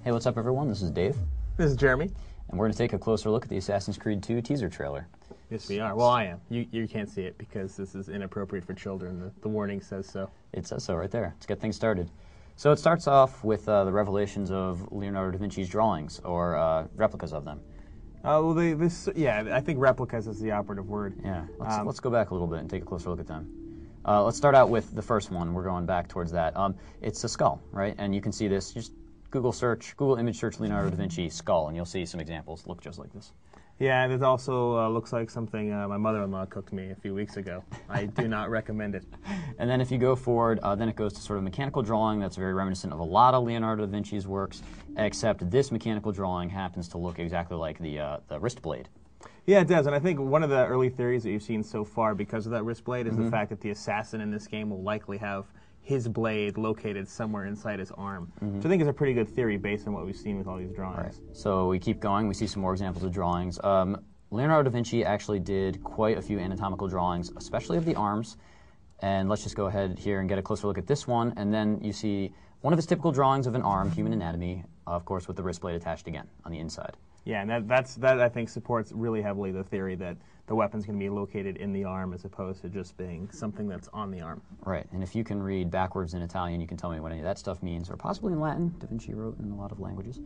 Hey, what's up, everyone? This is Dave. This is Jeremy. And we're going to take a closer look at the Assassin's Creed 2 teaser trailer. Yes, we are. Well, I am. You can't see it because this is inappropriate for children. The warning says so. It says so right there. Let's get things started. So it starts off with the revelations of Leonardo da Vinci's drawings, or replicas of them. Well, I think replicas is the operative word. Yeah, let's go back a little bit and take a closer look at them. Let's start out with the first one. We're going back towards that. It's a skull, right? And you can see this. Just Google image search Leonardo da Vinci skull, and you'll see some examples look just like this. Yeah, and it also looks like something my mother-in-law cooked me a few weeks ago. I do not recommend it. And then if you go forward, then it goes to sort of mechanical drawing that's very reminiscent of a lot of Leonardo da Vinci's works, except this mechanical drawing happens to look exactly like the wrist blade. Yeah, it does, and I think one of the early theories that you've seen so far because of that wrist blade is the fact that the assassin in this game will likely have his blade located somewhere inside his arm, which I think is a pretty good theory based on what we've seen with all these drawings. Right. So we keep going. We see some more examples of drawings. Leonardo da Vinci actually did quite a few anatomical drawings, especially of the arms. And let's just go ahead here and get a closer look at this one. And then you see one of his typical drawings of an arm, human anatomy, of course, with the wrist blade attached again on the inside. Yeah, and that I think supports really heavily the theory that the weapon's going to be located in the arm as opposed to just being something that's on the arm. Right, and if you can read backwards in Italian, you can tell me what any of that stuff means, or possibly in Latin. Da Vinci wrote in a lot of languages.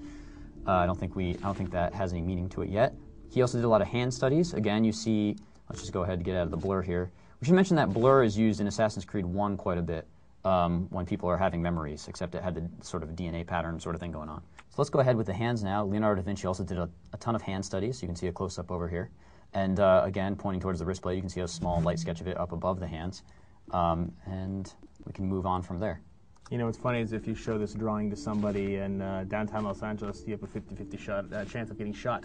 I don't think that has any meaning to it yet. He also did a lot of hand studies. Again, you see, let's just go ahead and get out of the blur here. We should mention that blur is used in Assassin's Creed 1 quite a bit when people are having memories, except it had the sort of DNA pattern sort of thing going on. So let's go ahead with the hands now. Leonardo da Vinci also did a ton of hand studies. You can see a close-up over here. And again, pointing towards the wrist blade, you can see a small light sketch of it up above the hands. And we can move on from there. You know, what's funny is if you show this drawing to somebody in downtown Los Angeles, you have a 50-50 chance of getting shot.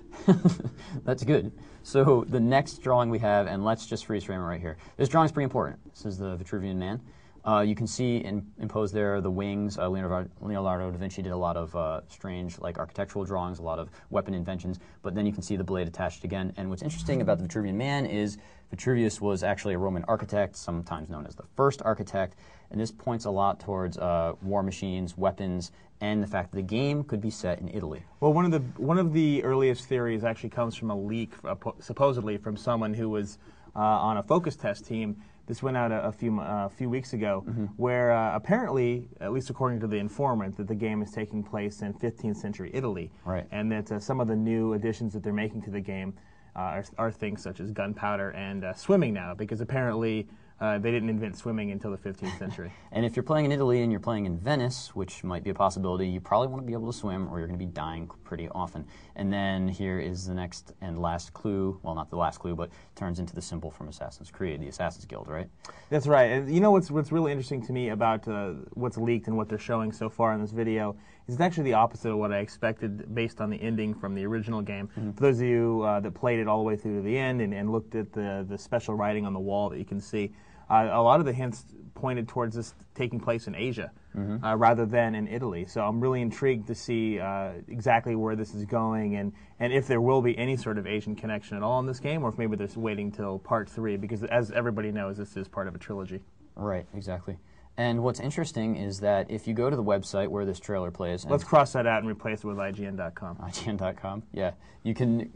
That's good. So the next drawing we have, and let's just freeze frame it right here. This drawing is pretty important. This is the Vitruvian Man. You can see imposed there the wings. Leonardo da Vinci did a lot of strange, like architectural drawings, a lot of weapon inventions, but then you can see the blade attached again. And what's interesting about the Vitruvian Man is Vitruvius was actually a Roman architect, sometimes known as the first architect, and this points a lot towards war machines, weapons, and the fact that the game could be set in Italy. Well, one of the earliest theories actually comes from a leak, supposedly from someone who was on a focus test team. This went out a few weeks ago, where apparently, at least according to the informant, that the game is taking place in 15th century Italy, right. And that some of the new additions that they're making to the game are things such as gunpowder and swimming now, because apparently they didn't invent swimming until the 15th century. And if you're playing in Italy and you're playing in Venice, which might be a possibility, you probably want to be able to swim or you're going to be dying pretty often. And then here is the next and last clue, well, not the last clue, but turns into the symbol from Assassin's Creed, the Assassin's Guild, right? That's right. And you know what's really interesting to me about what's leaked and what they're showing so far in this video is it's actually the opposite of what I expected based on the ending from the original game. For those of you that played it all the way through to the end and looked at the special writing on the wall that you can see, a lot of the hints pointed towards this taking place in Asia rather than in Italy. So I'm really intrigued to see exactly where this is going and if there will be any sort of Asian connection at all in this game, or if maybe they're waiting till part 3, because as everybody knows, this is part of a trilogy. Right, exactly. And what's interesting is that if you go to the website where this trailer plays... Let's cross that out and replace it with IGN.com. IGN.com, yeah. You can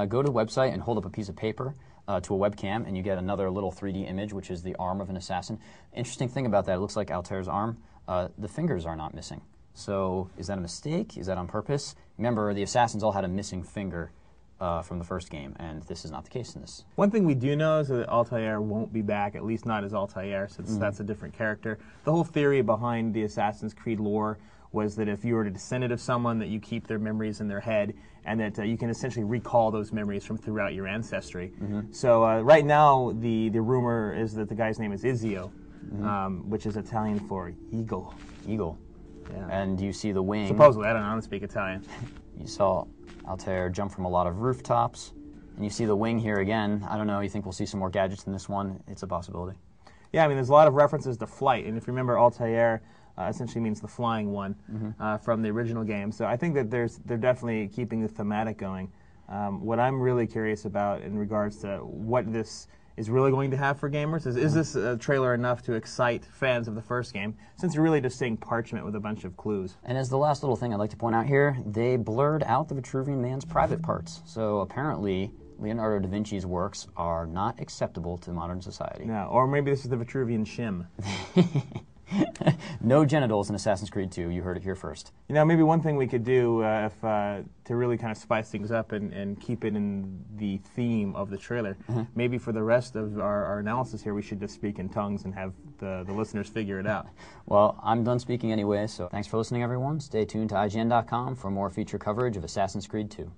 go to the website and hold up a piece of paper to a webcam, and you get another little 3D image, which is the arm of an assassin. Interesting thing about that, it looks like Altair's arm. The fingers are not missing. So is that a mistake? Is that on purpose? Remember, the assassins all had a missing finger from the first game, and this is not the case in this. One thing we do know is that Altair won't be back, at least not as Altair, since that's a different character. The whole theory behind the Assassin's Creed lore was that if you were a descendant of someone, that you keep their memories in their head, and that you can essentially recall those memories from throughout your ancestry. So right now, the rumor is that the guy's name is Ezio, which is Italian for eagle. Eagle. Yeah. And you see the wing. Supposedly, I don't speak Italian. You saw Altair jump from a lot of rooftops, and you see the wing here again. I don't know, you think we'll see some more gadgets in this one? It's a possibility. Yeah, I mean, there's a lot of references to flight, and if you remember, Altair essentially means the flying one from the original game. So I think that they're definitely keeping the thematic going. What I'm really curious about in regards to what this is really going to have for gamers? Is this trailer enough to excite fans of the first game, since you're really just seeing parchment with a bunch of clues? And as the last little thing I'd like to point out here, they blurred out the Vitruvian Man's private parts. So apparently, Leonardo da Vinci's works are not acceptable to modern society. No, or maybe this is the Vitruvian shim. No genitals in Assassin's Creed 2. You heard it here first. You know, maybe one thing we could do to really kind of spice things up and keep it in the theme of the trailer, maybe for the rest of our analysis here, we should just speak in tongues and have the listeners figure it out. Well, I'm done speaking anyway, so thanks for listening, everyone. Stay tuned to IGN.com for more feature coverage of Assassin's Creed 2.